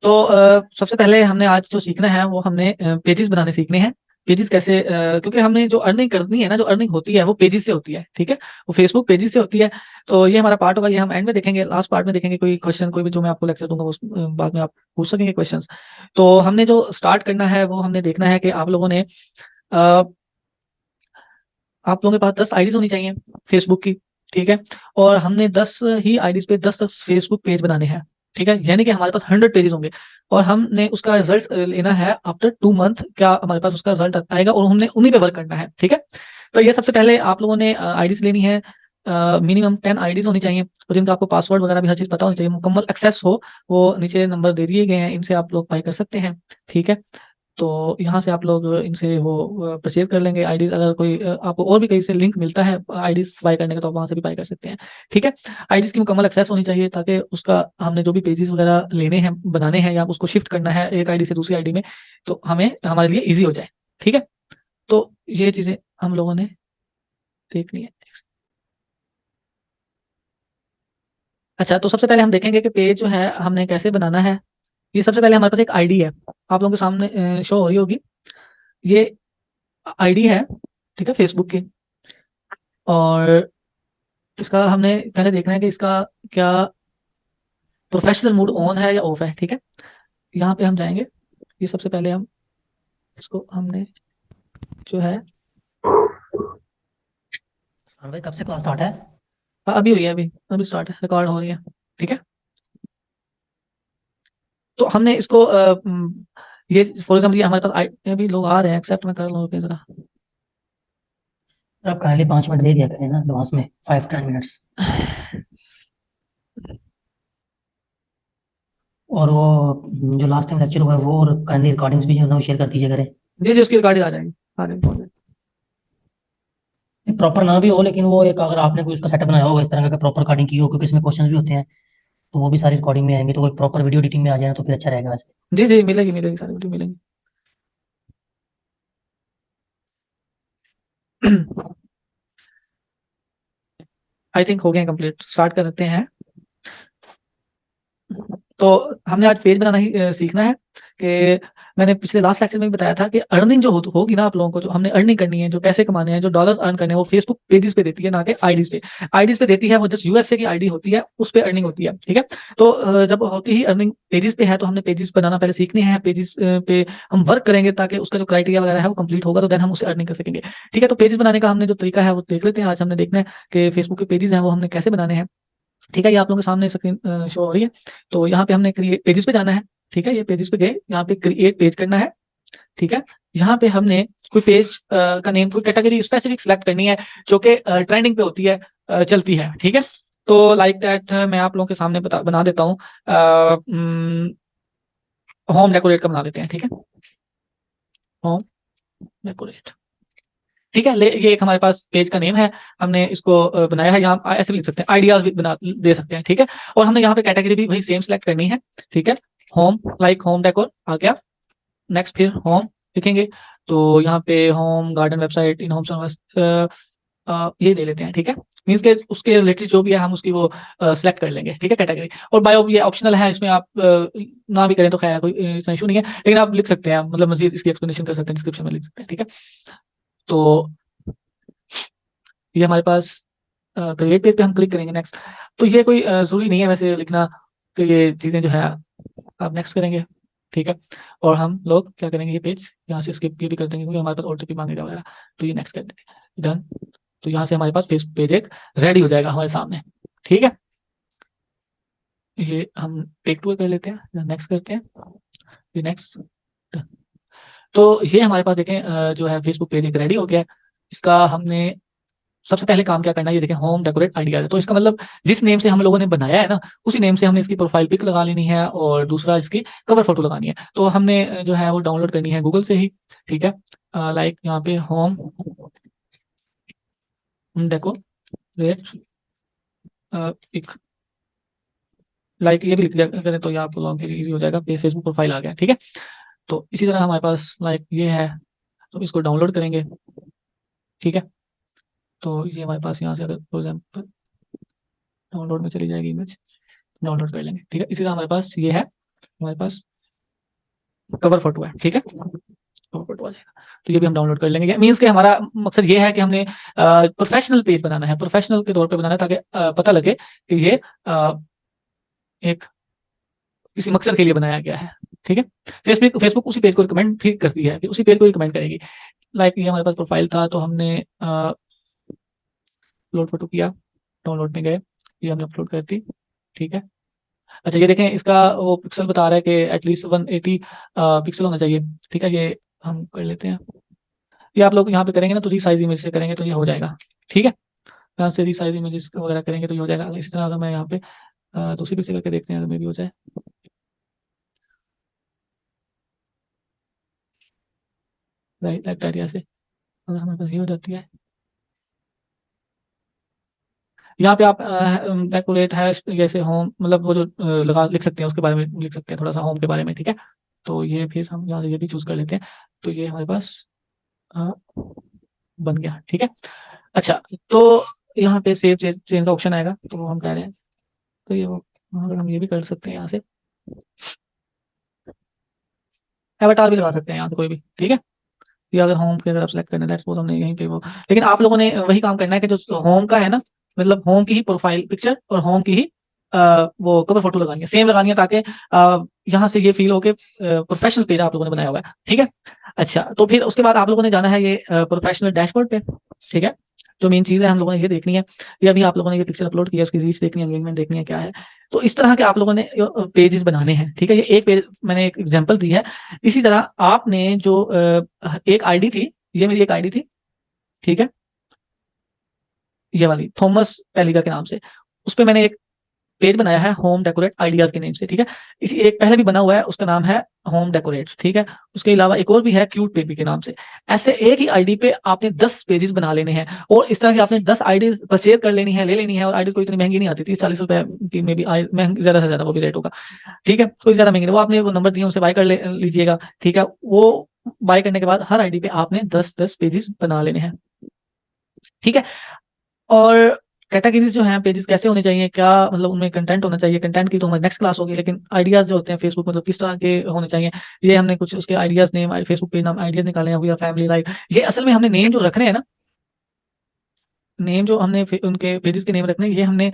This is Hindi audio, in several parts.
तो सबसे पहले हमने आज जो सीखना है वो हमने पेजेस बनाने सीखने हैं। पेजेस कैसे क्योंकि हमने जो अर्निंग करनी है ना, जो अर्निंग होती है वो पेजेस से होती है, ठीक है। वो फेसबुक पेजेस से होती है। तो ये हमारा पार्ट होगा, ये हम एंड में देखेंगे, लास्ट पार्ट में देखेंगे। कोई क्वेश्चन कोई भी जो मैं आपको लेक्चर दूंगा उस बाद में आप पूछ सकेंगे क्वेश्चंस। तो हमने जो स्टार्ट करना है वो हमने देखना है कि आप लोगों ने अ, आप लोगों के पास 10 आईडीज होनी चाहिए फेसबुक की, ठीक है। और हमने 10 ही आईडीज पे 10 10 फेसबुक पेज बनाने हैं, ठीक है। यानी कि हमारे पास 100 पेजेस होंगे। और हमने उसका रिजल्ट लेना है आफ्टर 2 मंथ, क्या हमारे पास उसका रिजल्ट आएगा, और हमने उन्हीं पे वर्क करना है, ठीक है। तो ये सबसे पहले आप लोगों ने आईडीज लेनी है। मिनिमम 10 आईडीज होनी चाहिए, और जिनका आपको पासवर्ड वगैरह भी हर चीज़ पता होनी चाहिए, मुकम्मल एक्सेस हो। वो नीचे नंबर दे दिए गए हैं, इनसे आप लोग बाई कर सकते हैं, ठीक है। तो यहाँ से आप लोग इनसे वो परचेज कर लेंगे आईडीज। अगर कोई आपको और भी कहीं से लिंक मिलता है आईडीज बाय करने का, तो आप वहाँ से भी बाय कर सकते हैं, ठीक है। आईडीज की मुकम्मल एक्सेस होनी चाहिए, ताकि उसका हमने जो भी पेजेस वगैरह लेने हैं, बनाने हैं, या उसको शिफ्ट करना है एक आईडी से दूसरी आईडी में, तो हमें हमारे लिए ईजी हो जाए, ठीक है। तो ये चीज़ें हम लोगों ने देखनी है। अच्छा, तो सबसे पहले हम देखेंगे कि पेज जो है हमने कैसे बनाना है। ये सबसे पहले हमारे पास एक आईडी है, आप लोगों के सामने शो हो रही होगी। ये आईडी है, ठीक है, फेसबुक की। और इसका हमने पहले देखना है कि इसका क्या प्रोफेशनल मोड ऑन है या ऑफ है, ठीक है। यहाँ पे हम जाएंगे। ये सबसे पहले हम इसको हमने जो है हाँ भाई, कब से क्लास स्टार्ट है? अभी हुई है, अभी अभी स्टार्ट है, रिकॉर्ड हो रही है, ठीक है। तो हमने इसको ये फॉर एग्जाम्पल ये हमारे पास अभी लोग आ रहे हैं, एक्सेप्ट में कर लो जरा। आप काइंडली 5 मिनट दे दिया करें ना एडवांस में, 5 10 मिनट्स। और वो जो लास्ट टाइम लेक्चर हुआ है वो, और काइंडली रिकॉर्डिंग्स भी जो है ना वो शेयर कर दीजिए करें। जी जी, उसकी रिकॉर्डिंग आ जाएगी, आ जाएगी। प्रॉपर ना भी हो, लेकिन वो एक अगर आपने कोई उसका सेटअप बनाया होगा इस तरह का प्रॉपर रिकॉर्डिंग की हो, क्योंकि इसमें क्वेश्चंस भी होते हैं, तो वो भी सारी रिकॉर्डिंग में आएंगे, तो वो एक प्रॉपर वीडियो एडिटिंग में आ जाए ना तो फिर अच्छा रहेगा वैसे। जी जी, मिलेगी मिलेगी, सारी वीडियो मिलेंगी। आई थिंक हो गए कंप्लीट, स्टार्ट कर देते हैं। तो हमने आज पेज बनाना ही सीखना है कि मैंने पिछले लास्ट लेक्चर में भी बताया था कि अर्निंग जो होगी ना, आप लोगों को जो हमने अर्निंग करनी है, जो पैसे कमाने हैं, जो डॉलर्स अर्न करने हैं, वो फेसबुक पेजेस पे देती है, ना कि आईडीज पे। आईडीज पे देती है वो जस्ट यूएसए की आईडी होती है, उस पे अर्निंग होती है, ठीक है। तो जब होती ही अर्निंग पेजेस पे है, तो हमने पेजेस बनाना पहले सीखने हैं। पेजेस पे हम वर्क करेंगे, ताकि उसका जो क्राइटेरिया वगैरह है वो कंप्लीट होगा, तो देन हम उसे अर्निंग कर सकेंगे, ठीक है। तो पेजेस बनाने का हमने जो तरीका है वो देख लेते हैं। आज हमने देखना है कि फेसबुक के पेजेस हैं वो हमने कैसे बनाने हैं, ठीक है। ये आप लोगों के सामने स्क्रीन शो हो रही है। तो यहाँ पे हमने क्रिएट पेजेस पे जाना है, ठीक है। ये पेजेस पे गए, यहाँ पे क्रिएट पेज करना है, ठीक है। यहाँ पे हमने कोई पेज का नेम, कोई कैटेगरी स्पेसिफिक सिलेक्ट करनी है, जो कि ट्रेंडिंग पे होती है, चलती है, ठीक है। तो लाइक दैट मैं आप लोगों के सामने बना देता हूँ। होम डेकोरेट का बना देते हैं, ठीक है। होम डेकोरेट, ठीक है। ये एक हमारे पास पेज का नेम है, हमने इसको बनाया है। यहाँ ऐसे भी लिख सकते हैं, आइडियाज भी बना दे सकते हैं, ठीक है। और हमने यहाँ पे कैटेगरी भी वही सेम सेलेक्ट करनी है, ठीक है। होम, लाइक होम डेकोर आ गया। नेक्स्ट फिर होम लिखेंगे। तो यहाँ पे होम गार्डन वेबसाइट इन होम सर्विस ये ले लेते हैं, ठीक है। मीन्स के उसके रिलेटेड जो भी है हम उसकी वो सेलेक्ट कर लेंगे, ठीक है, कैटेगरी। और बायो ये ऑप्शनल है, इसमें आप ना भी करें तो खैर कोई इशू नहीं है, लेकिन आप लिख सकते हैं, मतलब मजीद इसकी एक्सप्लेनेशन कर सकते हैं, डिस्क्रिप्शन में लिख सकते हैं, ठीक है। तो ये हमारे पास क्रिएट पेज पे हम क्लिक करेंगे, नेक्स्ट। तो ये कोई जरूरी नहीं है वैसे लिखना, तो ये चीज़ें जो है आप नेक्स्ट करेंगे, ठीक है। और हम लोग क्या करेंगे, ये पेज यहाँ से स्किप ये भी कर देंगे, क्योंकि हमारे पास ओटीपी मांगेगा वगैरह। तो ये नेक्स्ट कर देंगे, डन। तो यहाँ से हमारे पास फेस पेज एक रेडी हो जाएगा हमारे सामने, ठीक है। ये हम टेक टू कर लेते हैं, नेक्स्ट करते हैं, ये नेक्स्ट। तो ये हमारे पास देखें जो है फेसबुक पेज एक रेडी हो गया है। इसका हमने सबसे पहले काम क्या करना है, ये देखें होम डेकोरेट आइडिया है। तो इसका मतलब जिस नेम से हम लोगों ने बनाया है ना, उसी नेम से हमने इसकी प्रोफाइल पिक लगा लेनी है, और दूसरा इसकी कवर फोटो लगानी है। तो हमने जो है वो डाउनलोड करनी है गूगल से ही, ठीक है। लाइक यहाँ पे होम डेकोरेट पिक, लाइक ये भी लिख दिया करें तो ये आपको लॉग इजी हो जाएगा, फेसबुक प्रोफाइल आ गया, ठीक है। तो इसी तरह हमारे पास लाइक ये है, तो इसको डाउनलोड करेंगे, ठीक है। तो ये हमारे पास यहाँ से अगर फॉर एग्जाम्पल डाउनलोड में चली जाएगी इमेज, डाउनलोड कर लेंगे, ठीक है। इसी तरह हमारे पास ये है, हमारे पास कवर फोटो है, ठीक है, कवर फोटो आ जाएगा। तो ये भी हम डाउनलोड कर लेंगे। मीन्स कि हमारा मकसद ये है कि हमने प्रोफेशनल पेज बनाना है, प्रोफेशनल के तौर पे बनाना है, ताकि पता लगे कि ये एक किसी मकसद के लिए बनाया गया है, ठीक है। फेसबुक फेसबुक उसी पेज को रिकमेंड भी करती है, फिर उसी पेज को रिकमेंड करेगी। लाइक ये हमारे पास प्रोफाइल था, तो हमने अपलोड फोटो किया, डाउनलोड में गए, ये हमने अपलोड कर दी, ठीक है। अच्छा, ये देखें, इसका वो पिक्सल बता रहा है कि एटलीस्ट 180 पिक्सल होना चाहिए, ठीक है। ये हम कर लेते हैं। ये आप लोग यहाँ पे करेंगे ना, तो रीसाइज इमेज से करेंगे तो ये हो जाएगा, ठीक है। यहाँ से रीसाइज इमेजेस वगैरह करेंगे तो ये हो जाएगा। इसी तरह अगर मैं यहाँ पे दूसरी पिक्सल करके देखते हैं, तो मे भी हो जाए। राइट आइडिया से अगर हमारे पास ये हो जाती है, यहाँ पे आप डेकोरेट हैश जैसे होम, मतलब वो जो लगा लिख सकते हैं, उसके बारे में लिख सकते हैं थोड़ा सा होम के बारे में, ठीक है। तो ये फिर हम यहाँ से ये भी चूज कर लेते हैं। तो ये हमारे पास अ, बन गया, ठीक है। अच्छा, तो यहाँ पे सेव चेंज का ऑप्शन आएगा, तो हम कह रहे हैं, तो ये वो अगर हम ये भी कर सकते हैं यहाँ से, एवटार भी लगा सकते हैं यहाँ से कोई भी, ठीक है। या अगर होम के अगर आप सेलेक्ट करना है, सपोज हमने यहीं पे वो, लेकिन आप लोगों ने वही काम करना है कि जो होम का है ना, मतलब होम की ही प्रोफाइल पिक्चर और होम की ही वो कवर फोटो लगानी है, सेम लगानी है, ताकि यहाँ से ये फील हो के प्रोफेशनल पेज आप लोगों ने बनाया हुआ है, ठीक है। अच्छा, तो फिर उसके बाद आप लोगों ने जाना है ये प्रोफेशनल डैशबोर्ड पे, ठीक है। जो मेन चीज़ है हम लोगों ने ये देखनी है, ये अभी आप लोगों ने ये पिक्चर अपलोड किया, उसकी रीच देखनी है, एंगेजमेंट देखनी है, क्या है। तो इस तरह के आप लोगों ने पेजेस बनाने हैं, ठीक है। ये एक पेज मैंने एक एग्जांपल दी है। इसी तरह आपने जो एक आईडी थी, ये मेरी एक आईडी थी, ठीक है, ये वाली थॉमस पेलिगा के नाम से, उस पे मैंने एक पेज बनाया है होम डेकोरेट आइडियाज के नेम से, ठीक है। इसी एक पहले भी बना हुआ है, उसका नाम है होम डेकोरेट, ठीक है। उसके अलावा एक और भी है क्यूट बेबी के नाम से। ऐसे एक ही आईडी पे आपने 10 पेजेस बना लेने हैं, और इस तरह की आपने 10 आईडीज परचेज कर लेनी है, ले लेनी है। और आईडीज को इतनी महंगी नहीं आती, 30-40 रुपए की में भी महंगी, ज्यादा से ज्यादा वो भी रेट होगा, ठीक है। कोई ज्यादा महंगी नहीं, वो आपने वो नंबर दिए उनसे बाय कर लीजिएगा, ठीक है। वो बाय करने के बाद हर आईडी पे आपने 10-10 पेजेस बना लेने हैं, ठीक है। और कैटेगरीज जो हैं पेजेस कैसे होने चाहिए, क्या मतलब उनमें कंटेंट होना चाहिए, कंटेंट की तो हमारी नेक्स्ट क्लास होगी, लेकिन आइडियाज जो होते हैं फेसबुक मतलब किस तरह के होने चाहिए, ये हमने कुछ उसके आइडियाज नेम, फेसबुक पेज नाम आइडियाज निकाले हैं, वी आर फैमिली लाइफ। ये असल में हमने नेम जो रखने हैं ना, नेम जो हमने उनके पेजेस के नेम रखने हैं, ये हमने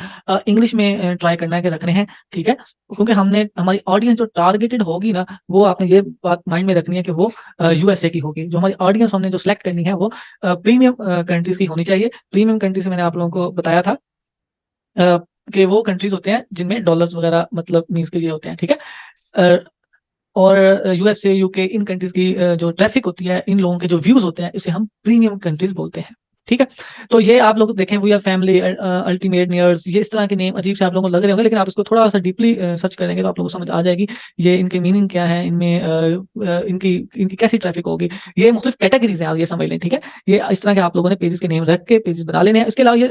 इंग्लिश में ट्राई करना है कि रखने हैं, ठीक है। क्योंकि हमने हमारी ऑडियंस जो टारगेटेड होगी ना, वो आपने ये बात माइंड में रखनी है कि वो यूएसए की होगी। जो हमारी ऑडियंस हमने जो सिलेक्ट करनी है, वो प्रीमियम कंट्रीज की होनी चाहिए। प्रीमियम कंट्रीज मैंने आप लोगों को बताया था कि वो कंट्रीज होते हैं जिनमें डॉलर्स वगैरह मतलब मीन्स के लिए होते हैं, ठीक है। अ, और यूएसए यूके इन कंट्रीज की जो ट्रैफिक होती है, इन लोगों के जो व्यूज होते हैं, इसे हम प्रीमियम कंट्रीज बोलते हैं, ठीक है। तो ये आप लोग देखें, we are family, ultimate nears, ये इस तरह के नेम अजीब से आप लोगों को लग रहे होंगे, लेकिन आप इसको थोड़ा सा डीपली सर्च करेंगे तो आप लोगों को समझ आ जाएगी ये इनके मीनिंग क्या है, इनमें इनकी इनकी कैसी ट्रैफिक होगी। ये मुख्तलिफ कैटेगरीज हैं, आप ये समझ लें, ठीक है। ये इस तरह के आप लोगों ने पेजेस के नेम रख के पेजेस बना लेने हैं। इसके अलावा ये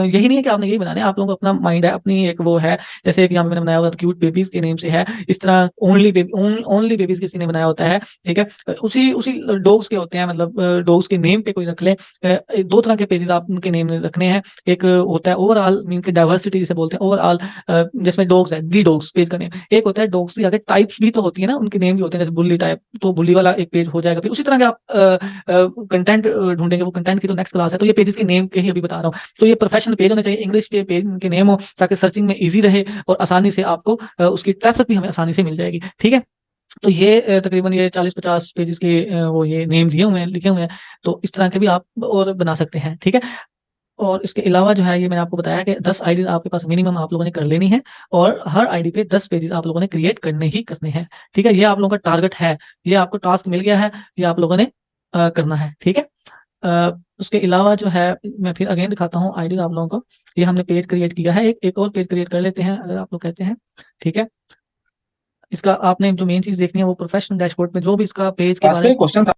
यही नहीं है कि आपने यही बनाने हैं, आप लोगों को अपना माइंड है, अपनी एक वो है, जैसे कि यहाँ पे मैंने बनाया हुआ क्यूट बेबीज के नेम से है, इस तरह ओनली बेबीज किसी ने बनाया होता है, ठीक है। उसी उसी डॉग्स के होते हैं, मतलब डॉग्स के नेम पे कोई रख ले। दो तरह के पेजेस आप उनके नेम रखने हैं। एक होता है ओवरऑल, मीन के डाइवर्सिटी जिसे बोलते हैं ओवरऑल, जिसमें डॉग्स है, दी डॉग्स पेज का नेम। एक होता है डॉग्स की आगे टाइप्स भी तो होती है ना, उनके नेम भी होते हैं, जैसे बुल्ली टाइप, तो बुल्ली वाला एक पेज हो जाएगा। फिर उसी तरह के आप कंटेंट ढूंढेंगे, वो कंटेंट की तो नेक्स्ट क्लास है। तो ये पेजेस के नेम के ही अभी बता रहा हूँ। तो ये प्रोफेशनल पेज होने चाहिए, इंग्लिश पे पेज के नेम हो, ताकि सर्चिंग में ईजी रहे और आसानी से आपको उसकी ट्रैफिक भी हमें आसानी से मिल जाएगी, ठीक है। तो ये तकरीबन ये 40-50 पेजेस के वो ये नेम दिए हुए हैं, लिखे हुए हैं। तो इस तरह के भी आप और बना सकते हैं, ठीक है। और इसके अलावा जो है, ये मैंने आपको बताया कि 10 आईडी आपके पास मिनिमम आप लोगों ने कर लेनी है, और हर आईडी पे 10 पेजेस आप लोगों ने क्रिएट करने ही करने हैं, ठीक है। ये आप लोगों का टारगेट है, ये आपको टास्क मिल गया है, ये आप लोगों ने करना है, ठीक है। उसके अलावा जो है, मैं फिर अगेन दिखाता हूँ आईडी आप लोगों को। ये हमने पेज क्रिएट किया है, एक और पेज क्रिएट कर लेते हैं अगर आप लोग कहते हैं, ठीक है। इसका आपने जो मेन चीज देखनी है, वो प्रोफेशनल डैशबोर्ड में जो भी इसका पेज के पास बारे में में। एक क्वेश्चन था।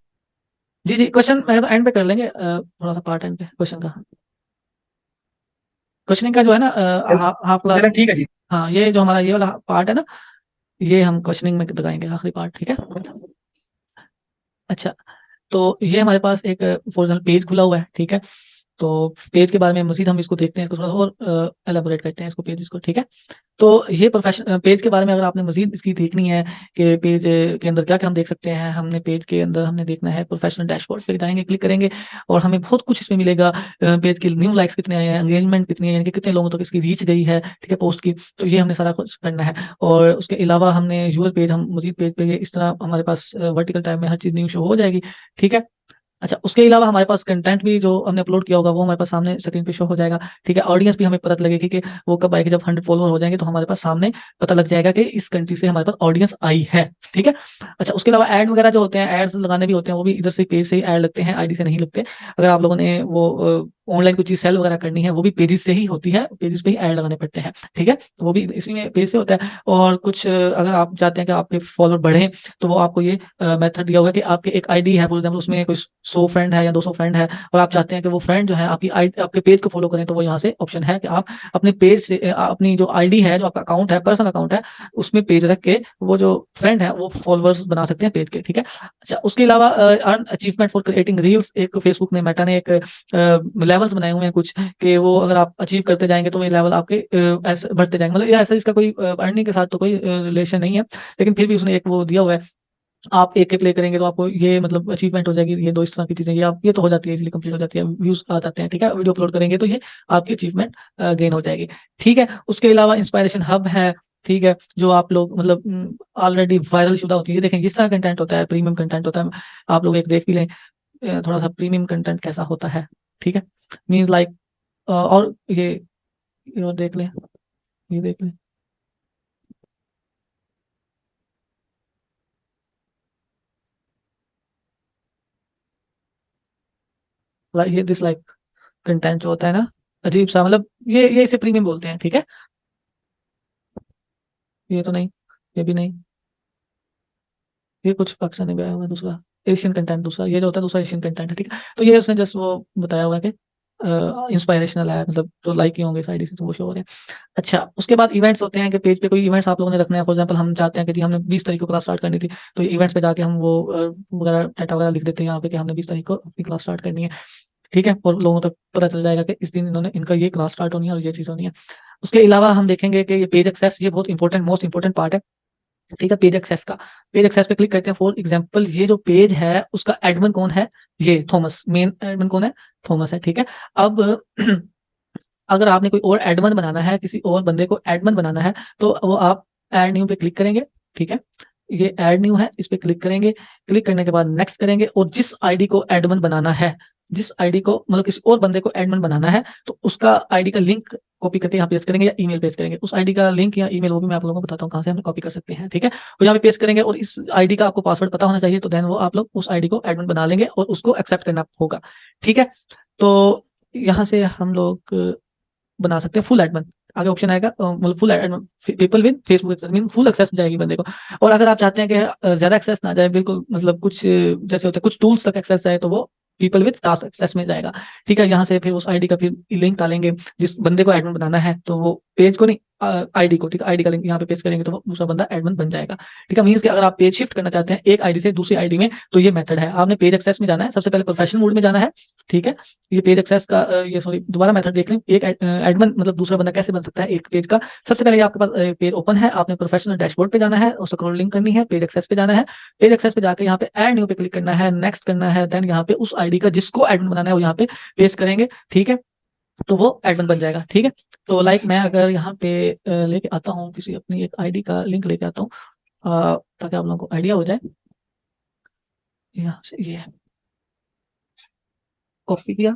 जी जी, क्वेश्चन मैं तो एंड पे कर लेंगे, थोड़ा सा पार्ट एंड पे क्वेश्चन का। क्वेश्चनिंग का जो है ना, हाफ क्लास। चलें ठीक है जी। हाँ, ये जो हमारा ये वाला पार्ट है ना, ये हम क्वेश्चनिंग में बताएंगे, आखिरी पार्ट, ठीक है। अच्छा, तो ये हमारे पास एक ओरिजिनल पेज खुला हुआ है, ठीक है। तो पेज के बारे में मजीद हम इसको देखते हैं, इसको थोड़ा और एलाबोरेट करते हैं इसको, पेजेस को, ठीक है। तो ये प्रोफेशन पेज के बारे में अगर आपने मजीद इसकी देखनी है कि पेज के अंदर क्या क्या हम देख सकते हैं, हमने पेज के अंदर हमने देखना है प्रोफेशनल डैशबोर्ड पे जाएंगे, क्लिक करेंगे और हमें बहुत कुछ इसमें मिलेगा। पेज के न्यू लाइक्स कितने आए हैं, एंगेजमेंट कितनी है, यानी कि कितने लोगों तक इसकी रीच गई है, ठीक है, पोस्ट की। तो ये हमने सारा कुछ करना है। और उसके अलावा हमने यूर पेज, हम मजीद पेज पे इस तरह हमारे पास वर्टिकल टाइप में हर चीज़ न्यू शो हो जाएगी, ठीक है। अच्छा, उसके अलावा हमारे पास कंटेंट भी जो हमने अपलोड किया होगा वो हमारे पास सामने स्क्रीन पे शो हो जाएगा, ठीक है। ऑडियंस भी हमें पता लगेगी कि वो कब आएगी, जब 100 फॉलोअर हो जाएंगे तो हमारे पास सामने पता लग जाएगा कि इस कंट्री से हमारे पास ऑडियंस आई है, ठीक है। अच्छा, उसके अलावा ऐड वगैरह जो होते हैं, एड्स लगाने भी होते हैं, वो भी इधर से पेज से ही ऐड लगते हैं, आईडी से नहीं लगते। अगर आप लोगों ने वो ऑनलाइन कुछ चीज सेल वगैरह करनी है, वो भी पेजेस से ही होती है, पेजेस पे ही ऐड लगाने पड़ते हैं, ठीक है। तो वो भी इसी में पेज से होता है। और कुछ अगर आप चाहते हैं कि आपके फॉलोअर बढ़े, तो वो आपको ये मेथड दिया हुआ है कि आपके एक आईडी है, फॉर एग्जाम्पल उसमें कोई 100 फ्रेंड है या 200 फ्रेंड है, और आप चाहते हैं कि वो फ्रेंड जो है आपके पेज को फॉलो करें, तो वो यहाँ से ऑप्शन है कि आप अपने पेज से अपनी जो आईडी है, जो आपका अकाउंट है, पर्सनल अकाउंट है, उसमें पेज रख के वो जो फ्रेंड है वो फॉलोअर्स बना सकते हैं पेज के, ठीक है। अच्छा, उसके अलावा earn achievement for creating reels, एक फेसबुक ने, मेटा ने एक लेवल्स बनाए हुए हैं कुछ, कि वो अगर आप अचीव करते जाएंगे तो ये लेवल आपके ऐसे बढ़ते जाएंगे। मतलब ये ऐसा, इसका कोई अर्निंग के साथ तो कोई रिलेशन नहीं है, लेकिन फिर भी उसने एक वो दिया हुआ है। आप एक प्ले करेंगे तो आपको ये मतलब अचीवमेंट हो जाएगी, ये दो इस तरह की चीजें, ये आप ये तो हो जाती है, इजीली कंप्लीट हो जाती है, व्यूज आ जाते हैं, ठीक है। वीडियो अपलोड करेंगे तो ये आपकी अचीवमेंट गेन हो जाएगी, ठीक है। उसके अलावा इंस्पायरेशन हब है, ठीक है, जो आप लोग मतलब ऑलरेडी वायरल शुदा होती है। ये देखें किस तरह कंटेंट होता है, प्रीमियम कंटेंट होता है। आप लोग एक देख भी लें थोड़ा सा प्रीमियम कंटेंट कैसा होता है, ठीक है। मीन्स लाइक और ये और देख लें, ये देख लें, लाइक ये दिस लाइक कंटेंट जो होता है ना, अजीब सा, मतलब ये इसे प्रीमियम बोलते हैं, ठीक है। ये तो नहीं, ये भी नहीं, ये कुछ पाकिस्तानी में आया हुआ है दूसरा, एशियन कंटेंट दूसरा, ये जो होता है दूसरा एशियन कंटेंट है, ठीक है। तो ये उसने जस्ट वो बताया हुआ है कि इंस्पायरेशनल है, मतलब जो लाइक किए होंगे इस आईडी से तो वो शो हो रहे हैं। अच्छा, उसके बाद इवेंट्स होते हैं कि पेज पे कोई इवेंट्स आप लोगों ने रखने हैं। फॉर एग्जांपल हम चाहते हैं कि जी हमने 20 तारीख को क्लास स्टार्ट करनी थी, तो इवेंट्स पे जाके हम वो वगैरह डाटा वगैरह लिख देते हैं यहाँ पे कि हमने 20 तारीख को अपनी क्लास स्टार्ट करनी है, ठीक है। और लोगों तक पता चल जाएगा कि इस दिन इन्होंने इनका ये क्लास स्टार्ट होनी है और ये चीज़ होनी है। उसके अलावा हम देखेंगे कि ये पेज एक्सेस, ये बहुत इंपॉर्टेंट, मोस्ट इंपॉर्टेंट पार्ट है, ठीक है। पेज एक्सेस का, पेज एक्सेस पे क्लिक करते हैं। फॉर एग्जांपल ये जो पेज है उसका एडमिन कौन है, ये थॉमस, मेन एडमिन कौन है, थॉमस है, ठीक है। अब अगर आपने कोई और एडमिन बनाना है, किसी और बंदे को एडमिन बनाना है, तो वो आप ऐड न्यू पे क्लिक करेंगे, ठीक है। ये ऐड न्यू है, इस पे क्लिक करेंगे, क्लिक करने के बाद नेक्स्ट करेंगे, और जिस आईडी को एडमिन बनाना है, जिस आईडी को मतलब किसी और बंदे को एडमिन बनाना है, तो उसका आईडी का लिंक कॉपी करके यहाँ पेस्ट करेंगे या ईमेल पेस्ट करेंगे। उस आईडी का लिंक या ईमेल वो भी मैं आप लोगों को बताता हूँ कहाँ से हम कॉपी कर सकते हैं, ठीक है। तो यहाँ पे पेस्ट करेंगे, और इस आईडी का आपको पासवर्ड पता होना चाहिए, तो देन वो आप लोग उस आईडी को एडमिन बना लेंगे और उसको एक्सेप्ट करना होगा, ठीक है। तो यहाँ से हम लोग बना सकते हैं फुल एडमिन। आगे ऑप्शन आएगा मतलब full admin, people with Facebook access, mean full access जाएगी बंदे को। और अगर आप चाहते हैं कि ज्यादा एक्सेस ना जाए, बिल्कुल मतलब कुछ जैसे होता है कुछ टूल्स तक एक्सेस जाए, तो वो पीपल विद टास्क एक्सेस में जाएगा, ठीक है। यहाँ से फिर उस आईडी का फिर लिंक डालेंगे, जिस बंदे को एडमिन बनाना है, तो वो पेज को नहीं, आईडी को, ठीक है, आईडी का लिंक यहाँ पे पेस्ट करेंगे तो वो दूसरा बंदा एडमिन बन जाएगा, ठीक है। मीन्स कि अगर आप पेज शिफ्ट करना चाहते हैं एक आईडी से दूसरी आईडी में, तो ये मेथड है। आपने पेज एक्सेस में जाना है, सबसे पहले प्रोफेशनल मोड में जाना है, ठीक है। ये पेज एक्सेस का ये सॉरी दोबारा मेथड देख लें, एक एडमिन मतलब दूसरा बंदा कैसे बन सकता है एक पेज का। सबसे पहले आपके पास पेज ओपन है, आपने प्रोफेशनल डैशबोर्ड पे जाना है और स्क्रॉलिंग करनी है, पेज एक्सेस पे जाना है। पेज एक्सेस पे जाकर यहाँ पे ऐड न्यू पे क्लिक करना है, नेक्स्ट करना है, देन यहाँ पे उस आईडी का जिसको एडमिन बनाना है वो यहाँ पे पेस्ट करेंगे, ठीक है। तो वो एडमिन बन जाएगा, ठीक है। तो लाइक मैं अगर यहाँ पे लेके आता हूँ किसी अपनी एक आईडी का लिंक लेके आता हूँ, ताकि आप लोगों को आइडिया हो जाए। यहाँ से ये कॉपी किया,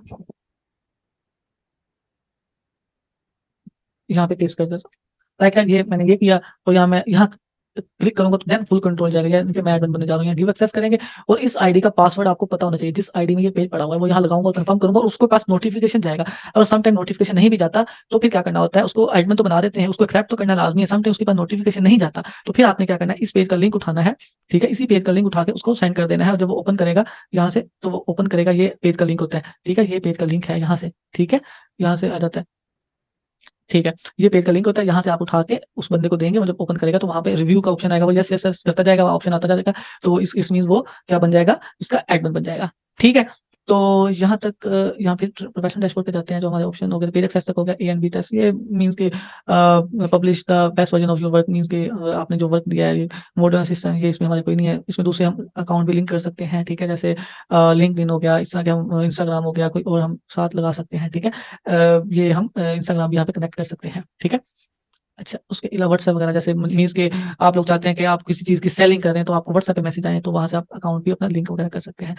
यहाँ पे पेस्ट कर देता हूँ। लाइक ये मैंने ये किया, तो यहाँ मैं यहाँ क्लिक करूंगा तो देन फुल कंट्रोल जाएगा, यानी कि मैं एडमिन बनने जा रहा हूँ। गिव एक्सेस करेंगे, और इस आईडी का पासवर्ड आपको पता होना चाहिए, जिस आईडी में ये पेज पड़ा हुआ है वो यहाँ लगाऊंगा, कंफर्म करूंगा, और उसके पास नोटिफिकेशन जाएगा। और सम टाइम नोटिफिकेशन नहीं भी जाता, तो फिर क्या करना होता है, उसको एडमिन तो बना देते हैं, उसको एक्सेप्ट तो करना लाजमी है, सम टाइम उसके पास नोटिफिकेशन नहीं जाता, तो फिर आपने क्या करना है, इस पेज का लिंक उठाना है, ठीक है। इसी पेज का लिंक उठा के उसको सेंड कर देना है, और जब वो ओपन करेगा यहाँ से, तो वो ओपन करेगा, ये पेज का लिंक होता है, ठीक है। ये पेज का लिंक है यहाँ से, ठीक है, यहाँ से आ जाता है, ठीक है। ये पेज का लिंक होता है, यहाँ से आप उठा के उस बंदे को देंगे, वो जब ओपन करेगा तो वहाँ पे रिव्यू का ऑप्शन आएगा, वो यस यस यस करता जाएगा, ऑप्शन आता जाएगा, तो इस मींस वो क्या बन जाएगा, इसका एडमिन बन जाएगा, ठीक है। तो यहाँ तक यहाँ पे प्रोफेशनल डैशबोर्ड पे जाते हैं, जो हमारे ऑप्शन हो गए, पेज एक्सेस तक हो गया, ए एंड बी टेस्ट, ये मीन्स के publish the best version of your work, means के आपने जो वर्क दिया है, मॉडर्न असिस्टेंट, ये इसमें हमारे कोई नहीं है। इसमें दूसरे हम अकाउंट भी लिंक कर सकते हैं, ठीक है, जैसे लिंक्डइन हो गया, इस तरह के हम इंस्टाग्राम हो गया, कोई और हम साथ लगा सकते हैं, ठीक है। ये हम इंस्टाग्राम यहाँ पे कनेक्ट कर सकते हैं, ठीक है। अच्छा, उसके अलावा व्हाट्सएप वगैरह, जैसे मीन्स के आप लोग चाहते हैं कि आप किसी चीज़ की सेलिंग कर रहे हैं, तो आपको व्हाट्सएप पे मैसेज आए, तो वहाँ से आप अकाउंट भी अपना लिंक वगैरह कर सकते हैं।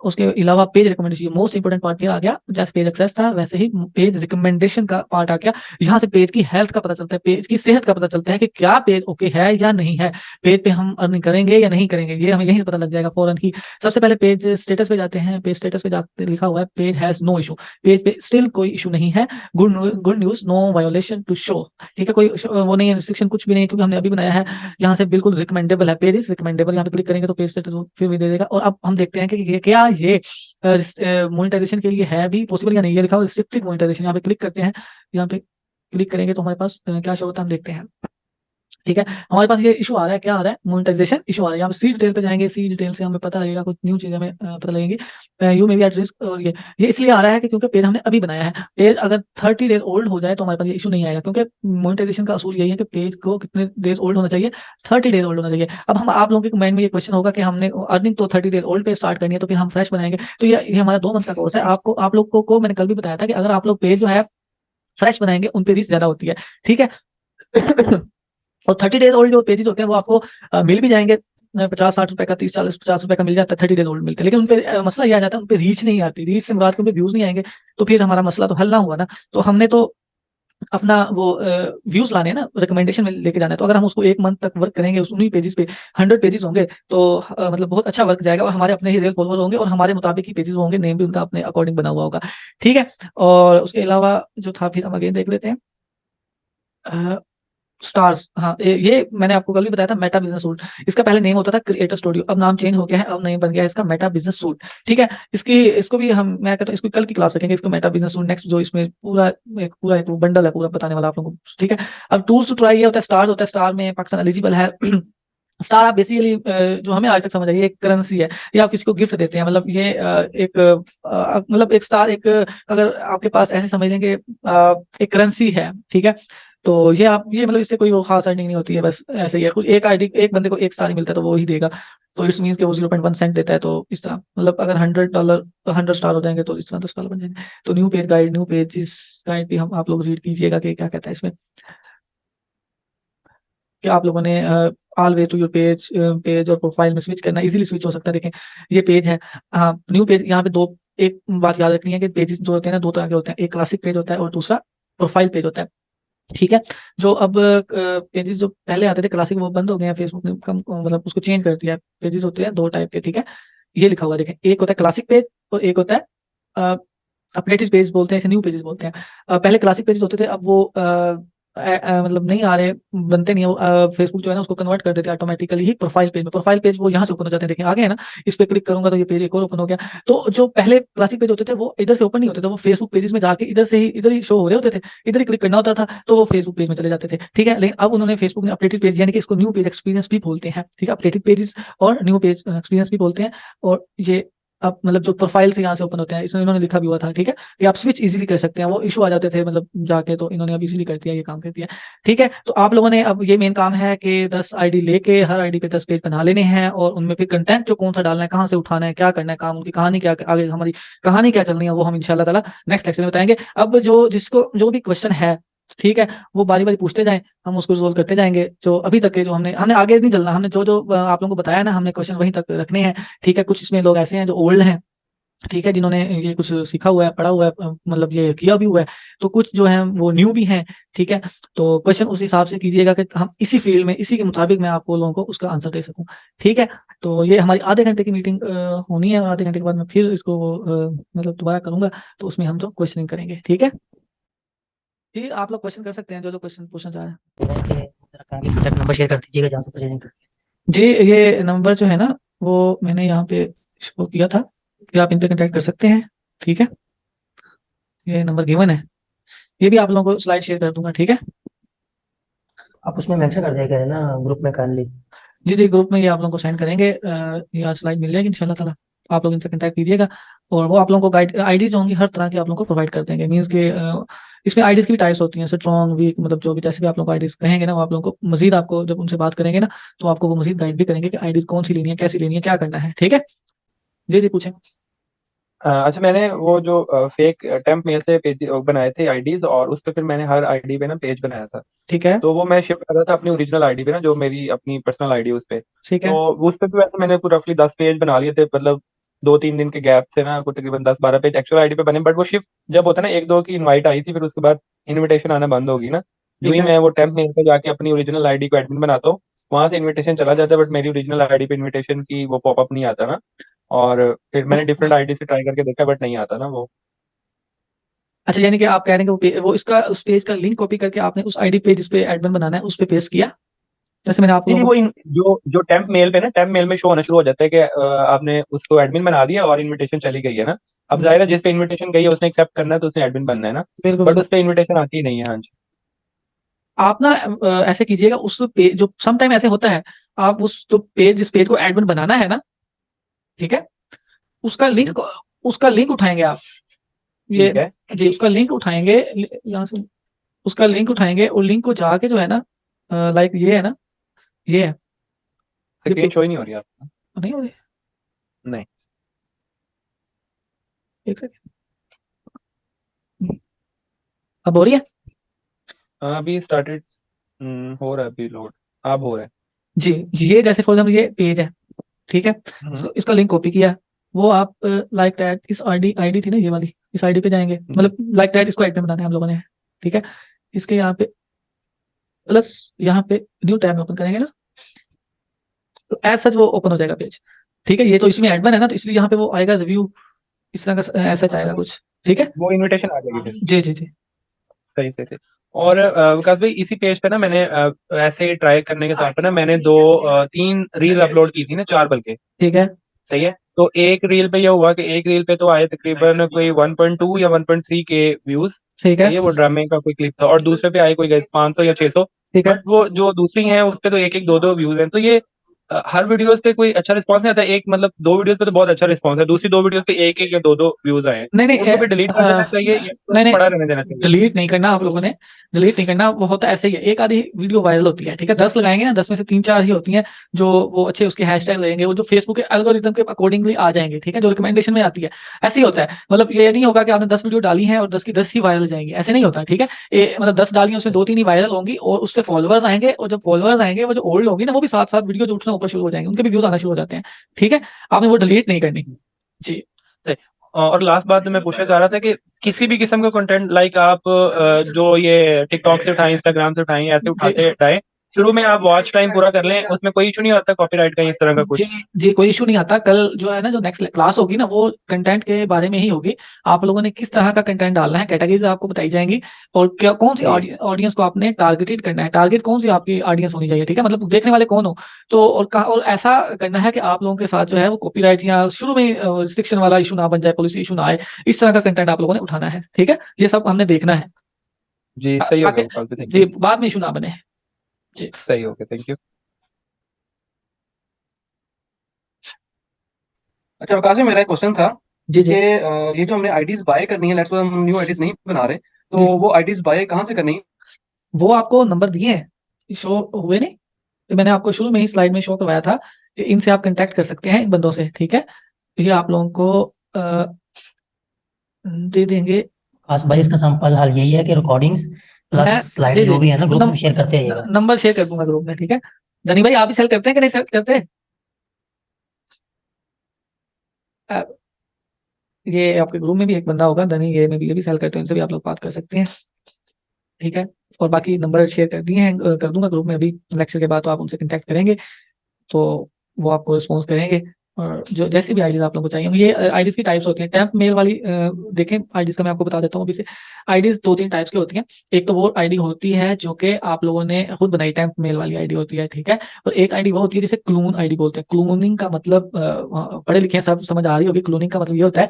उसके अलावा page recommendation, most important part ये आ गया, जैसे पेज एक्सेस था वैसे ही पेज रिकमेंडेशन का पार्ट आ गया। यहाँ से पेज की हेल्थ का पता चलता है, पेज की सेहत का पता चलता है कि क्या पेज ओके है या नहीं है, पेज पे हम अर्निंग करेंगे या नहीं करेंगे, ये हमें यहीं से पता लग जाएगा फौरन ही। सबसे पहले पेज स्टेटस पे जाते हैं, पेज स्टेटस पे जाते लिखा हुआ है page has no issue, page पे स्टिल कोई इशू नहीं है, good news, no violation to show, ठीक है, कोई वो नहीं है, रिस्ट्रिक्शन कुछ भी नहीं है, क्योंकि हमने अभी बनाया है। यहाँ से बिल्कुल रिकमेंडेबल है, पेज इज रिकमेंडेबल, यहाँ पे क्लिक करेंगे तो पेज स्टेटस फिर भी दे देगा। और अब हम देखते हैं कि क्या ये मोनेटाइजेशन के लिए है भी पॉसिबल या नहीं, ये लिखा हुआ रिस्ट्रिक्टेड मोनेटाइजेशन, यहाँ पे क्लिक करते हैं, यहाँ पे क्लिक करेंगे तो हमारे पास क्या शो होता है, हम देखते हैं, ठीक है। हमारे पास ये इशू आ रहा है, क्या आ रहा है, मोनेटाइजेशन इशू आ रहा है। यहाँ पे सी डिटेल पे जाएंगे, सी डिटेल से हमें पता लगेगा, कुछ न्यू चीजें हमें पता लगेंगी। You may be at risk, और ये इसलिए आ रहा है कि क्योंकि पेज हमने अभी बनाया है, पेज अगर 30 डेज ओल्ड हो जाए तो हमारे पास ये इशू नहीं आएगा, क्योंकि मोनेटाइजेशन का असूल यही है कि पेज को कितने डेज ओल्ड होना चाहिए, 30 डेज ओल्ड होना चाहिए। अब हम आप लोगों के माइंड में ये क्वेश्चन होगा कि हमने अर्निंग तो 30 डेज ओल्ड पे स्टार्ट करनी है, तो फिर हम फ्रेश बनाएंगे, तो ये हमारा 2 मंथ का कोर्स है। आपको आप लोग को मैंने कल भी बताया था कि अगर आप लोग पेज जो है फ्रेश बनाएंगे, उन पे रिस्क ज्यादा होती है, ठीक है। और 30 डेज ओल्ड जो पेजेस होते हैं वो आपको मिल भी जाएंगे, 50-60 रुपए का, 30-40-50 रुपए का मिल जाता है, 30 डेज ओल्ड मिलते हैं, लेकिन उन पे मसला ये आ जाता है, उन पे रीच नहीं आती, रीच से मुराद के उन पे व्यूज नहीं आएंगे, तो फिर हमारा मसला तो हल ना हुआ ना। तो हमने तो अपना वो व्यूज लाने हैं ना, रिकमेंडेशन में लेके जाना है, तो अगर हम उसको 1 मंथ तक वर्क करेंगे उस उन्हीं पेजेस पे, 100 पेजेस होंगे, तो मतलब बहुत अच्छा वर्क जाएगा, और हमारे अपने ही रियल फॉलोअर होंगे, और हमारे मुताबिक ही पेजेस होंगे, नेम भी उनका अपने अकॉर्डिंग बना हुआ होगा, ठीक है। और उसके अलावा जो था, फिर हम अगेन देख लेते हैं स्टार्स, हाँ, ये मैंने आपको कल भी बताया था, मेटा बिजनेस सूट। इसका पहले नेम होता था क्रिएटर स्टूडियो, अब नाम चेंज हो गया है, अब नेम बन गया है इसका मेटा बिजनेस सूट, ठीक है। इसको भी हम, मैं कहता हूँ इसको कल की क्लास रखेंगे, इसको मेटा बिजनेस सूट नेक्स्ट, जो इसमें पूरा एक बंडल है पूरा बताने वाला आप लोगों को, ठीक है। अब टूल्स टू ट्राई ये होता है, स्टार होता है, स्टार में पाकिस्तान एलिजिबल है। स्टार आप बेसिकली जो हमें आज तक समझ आई, एक करेंसी है, ये आप किसी को गिफ्ट देते हैं, मतलब ये मतलब एक स्टार, एक अगर आपके पास ऐसे समझ लेंगे एक करेंसी है, ठीक है। तो ये आप, ये मतलब इससे कोई वो खास अर्निंग नहीं होती है, बस ऐसे ही है, कुछ एक आईडी, एक बंदे को एक स्टार ही मिलता है, तो वो ही देगा, तो इट्स मीन्स कि वो 0.1 सेंट देता है, तो इस तरह मतलब अगर $100 100 स्टार हो जाएंगे तो इस तरह $10 बन जाएंगे। तो न्यू पेजेस गाइड भी हम आप लोग रीड कीजिएगा कि क्या कहता है इसमें, कि आप लोगों ने all way to your page और प्रोफाइल में स्विच करना, इजीली स्विच हो सकता है। देखें, ये पेज है, हाँ, न्यू पेज, यहाँ पे दो, एक बात याद रखनी है कि पेजेस जो होते हैं ना, 2 तरह के होते हैं, एक क्लासिक पेज होता है और दूसरा प्रोफाइल पेज होता है, ठीक है। जो अब पेजेस जो पहले आते थे क्लासिक, वो बंद हो गए हैं, फेसबुक ने कम मतलब उसको चेंज कर दिया है। पेजेस होते हैं 2 टाइप के, ठीक है, ये लिखा हुआ है, देखें, एक होता है क्लासिक पेज और एक होता है अपडेटेड पेज बोलते हैं, इसे न्यू पेजेस बोलते हैं। पहले क्लासिक पेजेस होते थे, अब वो मतलब नहीं आ रहे, बनते नहीं है वो, फेसबुक जो है ना उसको कन्वर्ट कर देते हैं ऑटोमेटिकली ही प्रोफाइल पेज में। प्रोफाइल पेज वो यहाँ से ओपन हो जाते हैं, देखें आगे है ना, इस पे क्लिक करूंगा तो ये पेज एक और ओपन हो गया। तो जो पहले क्लासिक पेज होते थे वो इधर से ओपन नहीं होते थे, वो फेसबुक पेजेस में जाके इधर ही शो हो रहे होते थे, इधर ही क्लिक करना होता था, तो वो फेसबुक पेज में चले जाते थे, ठीक है। लेकिन अब उन्होंने फेसबुक ने अपडेटेड पेज, यानी कि इसको न्यू पेज एक्सपीरियंस भी बोलते हैं, ठीक है, अपडेटेड पेजेस और न्यू पेज एक्सपीरियंस भी बोलते हैं। और ये अब मतलब जो प्रोफाइल से यहाँ से ओपन होते हैं, इसमें इन्होंने लिखा भी हुआ था, ठीक है, कि आप स्विच इजीली कर सकते हैं, वो इशू आ जाते थे मतलब जाके, तो इन्होंने अब इजीली कर दिया, ये काम कर दिया, ठीक है। तो आप लोगों ने अब ये मेन काम है कि 10 आईडी लेके हर आईडी पे 10 पेज बना लेने हैं, और उनमें फिर कंटेंट जो कौन सा डालना है, कहाँ से उठाना है, क्या करना है काम, उनकी कहानी क्या, आगे हमारी कहानी क्या चलनी है, वो हम इंशाल्लाह ताला नेक्स्ट लेक्चर में बताएंगे। अब जिसको जो भी क्वेश्चन है, ठीक है, वो बारी बारी पूछते जाएं, हम उसको रिजोल्व करते जाएंगे। जो अभी तक के जो हमने हमने आगे नहीं चलना, हमने जो जो आप लोगों को बताया ना, हमने क्वेश्चन वहीं तक रखने हैं, ठीक है। कुछ इसमें लोग ऐसे हैं जो ओल्ड हैं, ठीक है, जिन्होंने ये कुछ सीखा हुआ है, पढ़ा हुआ है, मतलब ये किया भी हुआ है, तो कुछ जो है वो न्यू भी हैं, ठीक है। तो क्वेश्चन उस हिसाब से कीजिएगा कि हम इसी फील्ड में, इसी के मुताबिक मैं आपको लोगों को उसका आंसर दे सकूं, ठीक है। तो ये हमारी आधे घंटे की मीटिंग होनी है, और आधे घंटे के बाद मैं फिर इसको मतलब दोबारा करूंगा, तो उसमें हम तो क्वेश्चनिंग करेंगे, ठीक है। जी, आप लोग क्वेश्चन कर सकते हैं, जो जो क्वेश्चन पूछना चाह रहे हैं। कॉन्टैक्ट नंबर शेयर कर दीजिएगा जहाँ से परचेजिंग कर। जी, ये नंबर जो है ना, वो मैंने यहाँ पे शो किया था कि आप इन पे कांटेक्ट कर सकते हैं, ठीक है, ये नंबर गिवन है, ये भी आप लोगों को स्लाइड शेयर कर दूंगा, ठीक है। आप उसमें मेंशन कर दिया करें ना ग्रुप में काइंडली। जी जी, ग्रुप में ये आप लोगों को सेंड करेंगे, ये आज स्लाइड मिल जाएगी इंशाल्लाह ताला, आप लोग इनसे कांटेक्ट कीजिएगा। और वो आप लोगों को गाइड आईडीज जो होंगी हर तरह की आप लोगों को प्रोवाइड कर देंगे। मीन्स के इसमें आईडीज की भी टाइप्स होती हैं, स्ट्रॉन्ग, वीक, मतलब जो भी जैसे भी आप लोग को आईडीज कहेंगे ना, वो आप लोगों को मजीद, आपको जब उनसे बात करेंगे ना, तो आपको वो मजीद गाइड भी करेंगे कि आईडीज कौन सी लेनी है, कैसी लेनी है, क्या करना है। ठीक है, जी जी पूछें। अच्छा, मैंने वो जो फेक टेम्प मेल से पेज बनाए थे आईडीज, और उस पे फिर मैंने हर आईडी पे ना पेज बनाया था। ठीक है, तो वो मैं शिफ्ट कर रहा था अपनी ओरिजिनल आईडी पे ना, जो मेरी अपनी पर्सनल आईडी उस पे। ठीक है, तो उस पे भी वैसे मैंने रफली 10 पेज बना लिए थे, मतलब 2-3 दिन के गैप से ना, कुछ तकरीबन 10-12 पेज एक्चुअल आईडी पे बने। बट वो शिफ्ट जब होता है ना, 1-2 की इनवाइट आई थी, फिर उसके बाद इनविटेशन आना बंद होगी ना। जो ठीक ही है। मैं वो टेम्प मेल पे जाके अपनी ओरिजिनल आईडी को एडमिन बनाता हूँ, वहां से इनविटेशन चला जाता है, बट मेरी ओरिजिनल आईडी पे इनविटेशन की वो पॉपअप नहीं आता ना। और फिर मैंने डिफरेंट आईडी से ट्राई करके देखा, बट नहीं आता ना वो। अच्छा, यानी कि आप कह रहे हैं कि वो इसका उस पेज का लिंक कॉपी करके आपने उस आईडी पे जिस पे एडमिन बनाना है उस पे पेस्ट किया, जैसे मैंने आप नहीं नहीं, लोगों वो को। जो जो टेम्प मेल पे ना, टेम्प मेल में शो होना शुरू हो जाता है कि आपने उसको एडमिन बना दिया और इन्विटेशन चली गई है ना। अब जाहिर है जिस पे इन्विटेशन गई है उसने एक्सेप्ट करना है, तो उसने एडमिन बनना है ना। बिल्कुल बट बिल्कुल। उस पे इन्विटेशन आती ही नहीं है। हाँ जी। आप ना ऐसे कीजिएगा, उस पेज जो सम टाइम ऐसे होता है, आप उस जो पेज जिस पेज को एडमिन बनाना है ना, ठीक है, उसका हम्म, लिंक उसका लिंक उठाएंगे आप। ये ठीक है। जी, उसका लिंक उठाएंगे, यहाँ से उसका लिंक उठाएंगे और लिंक को जाके जो है ना, लाइक ये है ना, ये है, ये स्क्रीन शो ही नहीं हो रही आप। नहीं हो रही, नहीं। एक सेकंड, अब हो रही है। हाँ, अभी स्टार्टेड हो रहा है, अभी लोड अब हो रहा है। जी, ये जैसे फॉर एग्जाम्पल ये पेज है, ठीक है, हम्म, इसका लिंक कॉपी किया, वो आप लाइक दैट, इस आईडी आईडी थी ना ये वाली, इस आईडी पे जाएंगे, हम्म, मतलब लाइक दैट इसको एडमिन बनाना है हम लोगों ने, ठीक है, इसके यहाँ पे प्लस, यहाँ पे न्यू टैब में ओपन करेंगे ना, तो एज सच वो ओपन हो जाएगा पेज। ठीक है, ये तो इसमें एडमिन है ना, तो इसलिए यहाँ पे वो आएगा रिव्यू, इस तरह का ऐसा आएगा कुछ। ठीक है, वो इन्विटेशन आ जाएगी फिर। जी जी जी। सही सही सही। और विकास भाई, इसी पेज पे ना मैंने ऐसे ट्राई करने के तौर पर ना, मैंने 3 रील अपलोड की थी ना, 4 बल्कि। ठीक है, सही है। तो एक रील पे ये हुआ कि एक रील पे तो आए तकरीबन कोई 1.2 या 1.3 के व्यूज। ठीक है, सही है, वो ड्रामे का कोई क्लिप था। और दूसरे पे आए कोई 500 या 600। ठीक है। बट वो जो दूसरी हैं उस पे तो एक एक दो दो व्यूज हैं। तो ये हर वीडियोस पे कोई अच्छा रिस्पांस नहीं आता। एक मतलब 2 वीडियोस पे तो बहुत अच्छा रिस्पांस है, दूसरी 2 वीडियोस पे एक एक या दो दो व्यूज आए हैं। नहीं नहीं, तो उनको भी डिलीट कर देना चाहिए या तो नहीं नहीं, पड़ा रहने देना चाहिए। डिलीट नहीं करना आप लोगों ने, डिलीट नहीं करना। वो होता ऐसे ही है, एक आधी वीडियो वायरल होती है, ठीक है, 10 लगाएंगे ना, 10 में से 3-4 ही होती हैं जो वो अच्छे उसके हैशटैग लगेंगे, वो जो फेसबुक के एल्गोरिथम के अकॉर्डिंगली आ जाएंगे, ठीक है, जो रिकमेंडेशन में आती है। ऐसे ही होता है, मतलब ये नहीं होगा कि आपने 10 वीडियो डाली है और 10 की 10 ही वायरल जाएंगी, ऐसे नहीं होता। ठीक है, मतलब 10 डाली उसमें 2-3 ही वायरल होंगी और उससे फॉलोअर्स आएंगे, और जब फॉलोअर्स आएंगे वो जो ओल्ड होगी ना, वो भी साथ साथ वीडियो जो उठना ऊपर शुरू हो जाएंगे, उनके भी व्यूज आना शुरू हो जाते हैं। ठीक है, आपने वो डिलीट नहीं करनी। जी सही। और लास्ट बात मैं पूछना चाह रहा था कि किसी भी किस्म का कंटेंट, लाइक आप जो ये टिकटॉक से उठाएं, इंस्टाग्राम से उठाएं, ऐसे जी उठाते उठाएं, शुरू में आप वॉच टाइम पूरा कर लें, उसमें कोई इशू नहीं आता कॉपीराइट का इस तरह का जी कुछ। जी, कोई इशू नहीं आता। कल जो है ना, जो नेक्स्ट क्लास होगी ना, वो कंटेंट के बारे में ही होगी। आप लोगों ने किस तरह का कंटेंट डालना है, कैटेगरीज आपको बताई जाएंगी, और क्या कौन सी जी ऑडियंस को आपने टारगेटेड करना है, टारगेट कौन सी आपकी ऑडियंस होनी चाहिए, ठीक है, मतलब देखने वाले कौन हो। तो और ऐसा करना है कि आप लोगों के साथ जो है वो कॉपीराइट या शुरू में रिस्ट्रिक्शन वाला इशू ना बन जाए, पॉलिसी इशू ना आए, इस तरह का कंटेंट आप लोगों ने उठाना है। ठीक है, ये सब हमने देखना है, जी, सही हो गया ताकि विकास भाई, थैंक जी यू। बाद में इशू ना बने। जी सही हो गया, थैंक यू। अच्छा विकास जी, मेरा एक क्वेश्चन था जी कि जी ये जो हमने आईडीज बाय करनी है, लेट्स सपोज हम न्यू आईडीज नहीं बना रहे, तो जी, वो आईडीज बाय कहाँ से करनी है? वो आपको नंबर दिए हैं, शो हुए नहीं, तो मैंने आपको शुरू में ही स्लाइड में शो करवाया था कि इनसे आप कांटेक्ट कर सकते हैं, इन बंदों से। ठीक है, ये आप लोगों को दे देंगे। खास भाई, इसका सिंपल हल यही है कि रिकॉर्डिंग्स प्लस मैं स्लाइड्स जी जी, जो भी है ना, ग्रुप में शेयर करते नम, रहिएगा। नंबर शेयर कर दूंगा ग्रुप में। ठीक है, धनी भाई आप भी सेल करते हैं कि नहीं सेल करते? अ, ये आपके ग्रुप में भी एक बंदा होगा धनी, ये भी सेल करते हैं, उनसे भी आप लोग बात कर सकते हैं। ठीक है, और बाकी नंबर शेयर कर दिए हैं, कर दूंगा ग्रुप में अभी लेक्चर के बाद, तो आप उनसे कांटेक्ट करेंगे तो वो आपको रिस्पॉन्स करेंगे। और जो जैसे भी आईडीज आप लोगों को चाहिए होंगी, ये आईडीज की टाइप्स होती हैं। टैंप मेल वाली देखें आईडीज का, मैं आपको बता देता हूँ अभी से। आईडीज 2-3 टाइप्स की होती हैं। एक तो वो आईडी होती है जो कि आप लोगों ने खुद बनाई, टैंप मेल वाली आईडी होती है, ठीक है। और एक आईडी वो होती है जिसे क्लून आईडी बोलते हैं। क्लूनिंग का मतलब पढ़े लिखे हैं, सब समझ आ रही होगी। क्लूनिंग का मतलब ये होता है,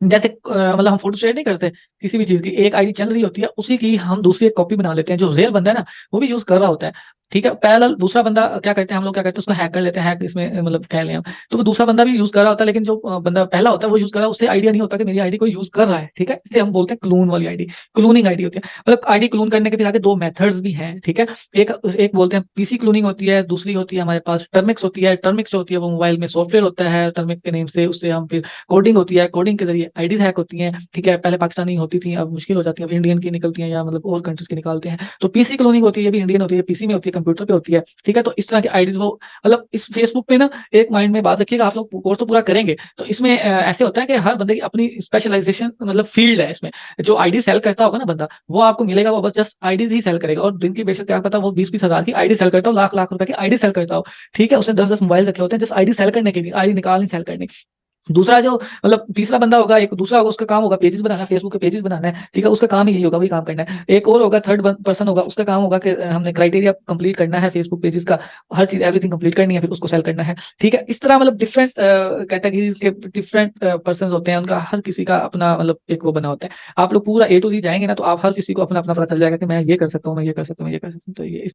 जैसे मतलब हम फोटो शेयर नहीं करते किसी भी चीज की, एक आईडी चल रही होती है, उसी की हम दूसरी एक कॉपी बना लेते हैं, जो रियल बंदा है ना वो भी यूज कर रहा होता है। ठीक है। पैरेलल दूसरा बंदा क्या करते हैं, हम लोग क्या करते हैं, उसको हैक कर लेते हैं, हैक इसमें मतलब कह लें हम। तो वो दूसरा बंदा भी यूज कर रहा होता है, लेकिन जो बंदा पहला होता है वो यूज कर रहा है, उससे आइडिया नहीं होता कि मेरी आईडी कोई यूज कर रहा है। ठीक है, इसे हम बोलते हैं क्लोन वाली आईडी, क्लोनिंग आईडी होती है। मतलब आईडी क्लोन करने के फिर आगे दो मेथड्स भी हैं। ठीक है, एक एक बोलते हैं पीसी क्लोनिंग होती है, दूसरी होती है हमारे पास टर्मिक्स होती है। टर्मिक्स जो होती है वो मोबाइल में सॉफ्टवेयर होता है टर्मिक्स के नेम से, उससे हम फिर कोडिंग होती है, कोडिंग के जरिए आईडी हैक होती है। ठीक है, पहले पाकिस्तानी होती थी, अब मुश्किल हो जाती है, अब इंडियन की निकलती है या मतलब और कंट्रीज की निकालते हैं। तो पीसी क्लोनिंग होती है, ये भी इंडियन होती है, पीसी में होती है, कंप्यूटर पे होती है। ठीक है, तो इस तरह की आईडीज वो मतलब इस फेसबुक पे ना, एक माइंड में बात रखिएगा, आप लोग कोर्स तो पूरा करेंगे तो इसमें ऐसे होता है कि हर बंदे की अपनी स्पेशलाइजेशन मतलब फील्ड है इसमें। जो आईडी सेल करता होगा ना बंदा, वो आपको मिलेगा, वो बस जस्ट आईडीज ही सेल करेगा, और दिन की बेशक क्या पता वो 20-20 हजार की आईडी सेल करता हो, लाख लाख रुपए की आईडी सेल करता हो। ठीक है, उसने 10-10 मोबाइल रखे होते हैं जस्ट आईडी सेल करने के लिए, आईडी निकालनी सेल करने। दूसरा जो मतलब तीसरा बंदा होगा, एक दूसरा होगा, उसका काम होगा पेजेस बनाना, फेसबुक के पेजेस बनाना है। ठीक है, उसका काम ही यही होगा, वही काम करना है। एक और होगा थर्ड पर्सन होगा, उसका काम होगा कि हमने क्राइटेरिया कंप्लीट करना है फेसबुक पेजेस का, हर चीज एवरीथिंग कंप्लीट करनी है, फिर उसको सेल करना है। ठीक है, इस तरह मतलब डिफरेंट कैटेगरीज के डिफरेंट पर्सन होते हैं, उनका हर किसी का अपना मतलब एक वो बना होता है। आप लोग पूरा A to Z जाएंगे ना, तो आप हर किसी को अपना अपना पता चल जाएगा कि मैं ये कर सकता हूँ, मैं ये कर सकता हूँ, मैं ये कर सकता हूँ। तो ये